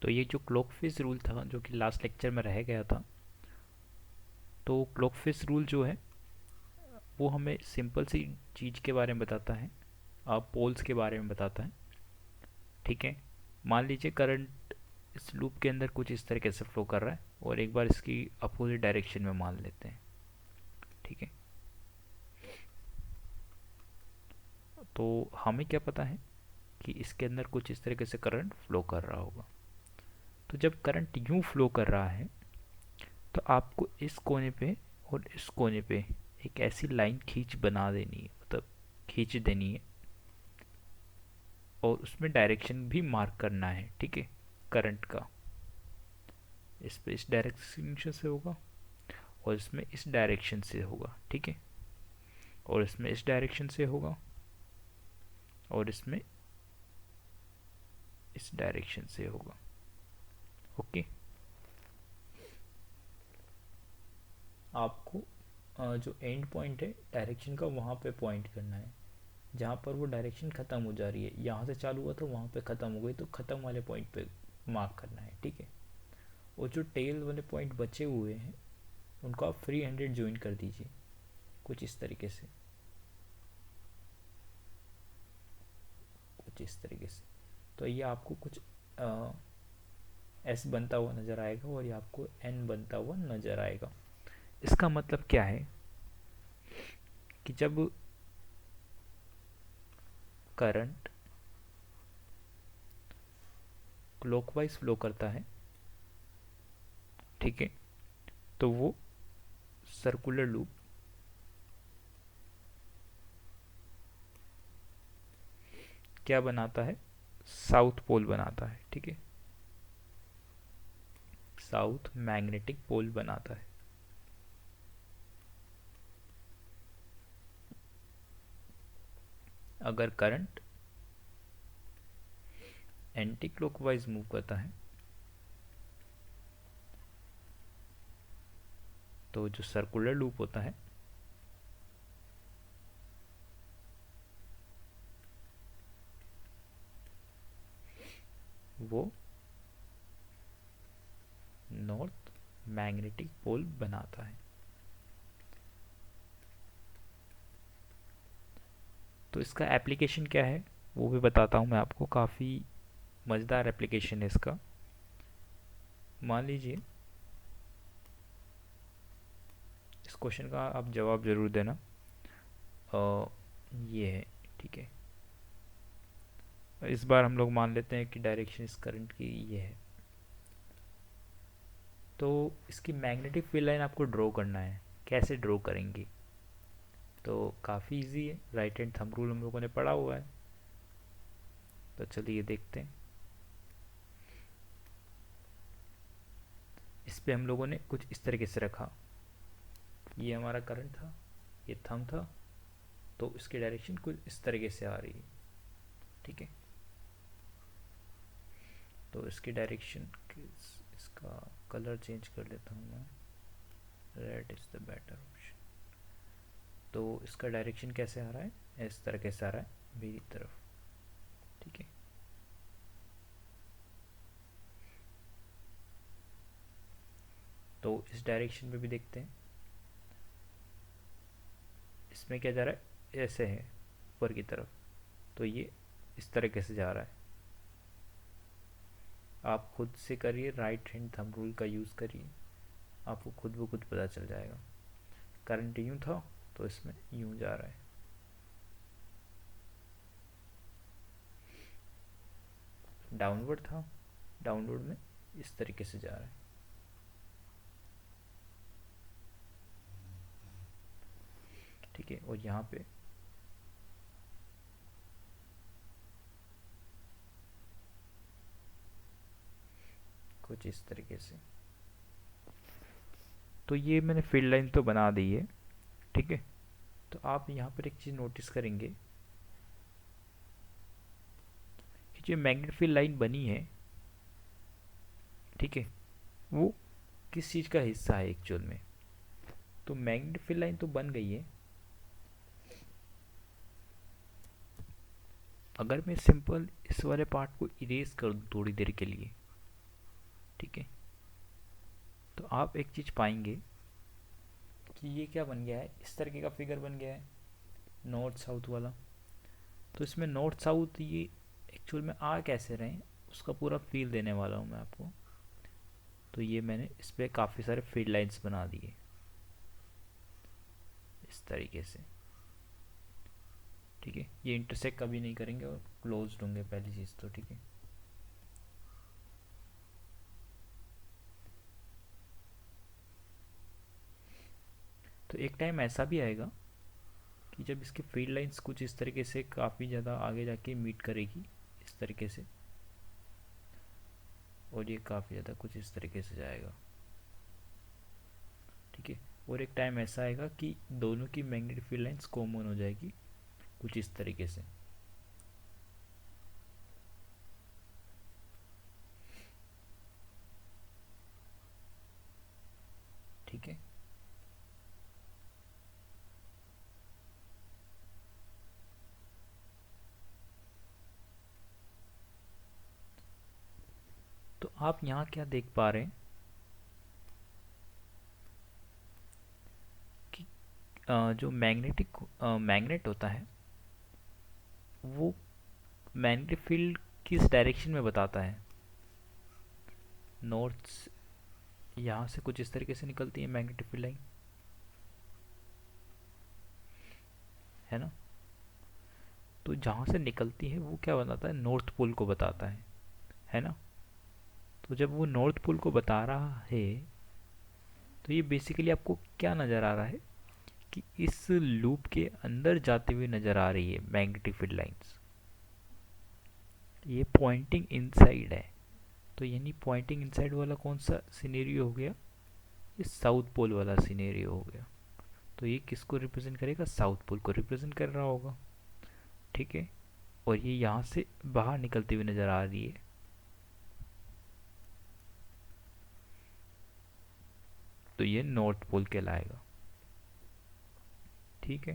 तो ये जो क्लॉकवाइज रूल था जो कि लास्ट लेक्चर में रह गया था, तो क्लॉकवाइज रूल जो है वो हमें सिंपल सी चीज़ के बारे में बताता है, पोल्स के बारे में बताता है। ठीक है, मान लीजिए करंट इस लूप के अंदर कुछ इस तरीके से फ्लो कर रहा है और एक बार इसकी अपोजिट डायरेक्शन में मान लेते हैं। ठीक है, तो हमें क्या पता है कि इसके अंदर कुछ इस तरीके से करंट फ्लो कर रहा होगा। तो जब करंट यूं फ्लो कर रहा है तो आपको इस कोने पे और इस कोने पे एक ऐसी लाइन खींच बना देनी है, मतलब खींच देनी है, और उसमें डायरेक्शन भी मार्क करना है। ठीक है, करंट का इस पे इस डायरेक्शन से होगा और इसमें इस डायरेक्शन से होगा। ठीक है, और इसमें इस डायरेक्शन से होगा और इसमें इस डायरेक्शन से होगा। ओके, आपको जो एंड पॉइंट है डायरेक्शन का वहाँ पे पॉइंट करना है, जहाँ पर वो डायरेक्शन ख़त्म हो जा रही है। यहाँ से चालू हुआ तो वहाँ पे ख़त्म हो गई, तो ख़त्म वाले पॉइंट पे मार्क करना है। ठीक है, और जो टेल वाले पॉइंट बचे हुए हैं उनको आप फ्री हैंडेड ज्वाइन कर दीजिए कुछ इस तरीके से, कुछ इस तरीके से। तो ये आपको कुछ एस बनता हुआ नज़र आएगा और ये आपको एन बनता हुआ नज़र आएगा। इसका मतलब क्या है कि जब करंट क्लॉकवाइज फ्लो करता है, ठीक है, तो वो सर्कुलर लूप क्या बनाता है, साउथ पोल बनाता है। ठीक है, साउथ मैग्नेटिक पोल बनाता है। अगर करंट एंटी क्लॉकवाइज मूव करता है तो जो सर्कुलर लूप होता है वो नॉर्थ मैग्नेटिक पोल बनाता है। तो इसका एप्लीकेशन क्या है वो भी बताता हूँ मैं आपको, काफ़ी मज़ेदार एप्लीकेशन है इसका। मान लीजिए, इस क्वेश्चन का आप जवाब ज़रूर देना। ये है, ठीक है, इस बार हम लोग मान लेते हैं कि डायरेक्शन इस करंट की ये है। तो इसकी मैग्नेटिक फील्ड लाइन आपको ड्रॉ करना है। कैसे ड्रॉ करेंगे, तो काफ़ी इजी है, राइट हैंड थंब रूल हम लोगों ने पढ़ा हुआ है। तो चलिए देखते हैं। इस पे हम लोगों ने कुछ इस तरीके से रखा, ये हमारा करंट था, ये थंब था, तो इसकी डायरेक्शन कुछ इस तरीके से आ रही है। ठीक है, तो इसकी डायरेक्शन, इसका कलर चेंज कर लेता हूँ मैं, red is the better option. तो इसका डायरेक्शन कैसे आ रहा है, इस तरीके से आ रहा है मेरी तरफ। ठीक है, तो इस डायरेक्शन में भी देखते हैं, इसमें क्या जा रहा है, ऐसे है ऊपर की तरफ, तो ये इस तरीके से जा रहा है। आप खुद से करिए, राइट हैंड थंब रूल का यूज़ करिए, आपको खुद ब खुद पता चल जाएगा। करंट यूँ था तो इसमें यूँ जा रहा है। डाउनवर्ड था, डाउनवर्ड में इस तरीके से जा रहा है। ठीक है, और यहाँ पे कुछ इस तरीके से। तो ये मैंने फील्ड लाइन तो बना दी है। ठीक है, तो आप यहाँ पर एक चीज़ नोटिस करेंगे कि जो मैग्नेटिक फील्ड लाइन बनी है, ठीक है, वो किस चीज़ का हिस्सा है एक्चुअल में। तो मैग्नेटिक फील्ड लाइन तो बन गई है, अगर मैं सिंपल इस वाले पार्ट को इरेज कर दूँ थोड़ी देर के लिए, ठीक है। तो आप एक चीज़ पाएंगे कि ये क्या बन गया है, इस तरीके का फिगर बन गया है नॉर्थ साउथ वाला। तो इसमें नॉर्थ साउथ ये एक्चुअल में आ कैसे रहे हैं उसका पूरा फील देने वाला हूँ मैं आपको। तो ये मैंने इस पर काफ़ी सारे फील्ड लाइंस बना दिए इस तरीके से। ठीक है, ये इंटरसेक्ट कभी नहीं करेंगे और क्लोज होंगे पहली चीज़ तो। ठीक है, तो एक टाइम ऐसा भी आएगा कि जब इसकी फील्ड लाइंस कुछ इस तरीके से काफ़ी ज़्यादा आगे जाके मीट करेगी इस तरीके से, और ये काफ़ी ज़्यादा कुछ इस तरीके से जाएगा। ठीक है, और एक टाइम ऐसा आएगा कि दोनों की मैग्नेटिक फील्ड लाइंस कॉमन हो जाएगी कुछ इस तरीके से। ठीक है, तो आप यहाँ क्या देख पा रहे हैं कि जो मैग्नेट होता है वो मैग्नेटिक फील्ड किस डायरेक्शन में बताता है। नॉर्थ, यहाँ से कुछ इस तरीके से निकलती है मैग्नेटिक फील्ड लाइन, है ना। तो जहाँ से निकलती है वो क्या बताता है, नॉर्थ पोल को बताता है ना। तो जब वो नॉर्थ पोल को बता रहा है तो ये बेसिकली आपको क्या नज़र आ रहा है कि इस लूप के अंदर जाती हुई नज़र आ रही है मैग्नेटिक फील्ड लाइंस। ये पॉइंटिंग इनसाइड है। तो यानी पॉइंटिंग इनसाइड वाला कौन सा सिनेरियो हो गया, ये साउथ पोल वाला सिनेरियो हो गया। तो ये किसको रिप्रेजेंट करेगा, साउथ पोल को रिप्रेजेंट कर रहा होगा। ठीक है, और ये यहाँ से बाहर निकलती हुई नज़र आ रही है। तो ये नॉर्थ पोल कहलाएगा। ठीक है,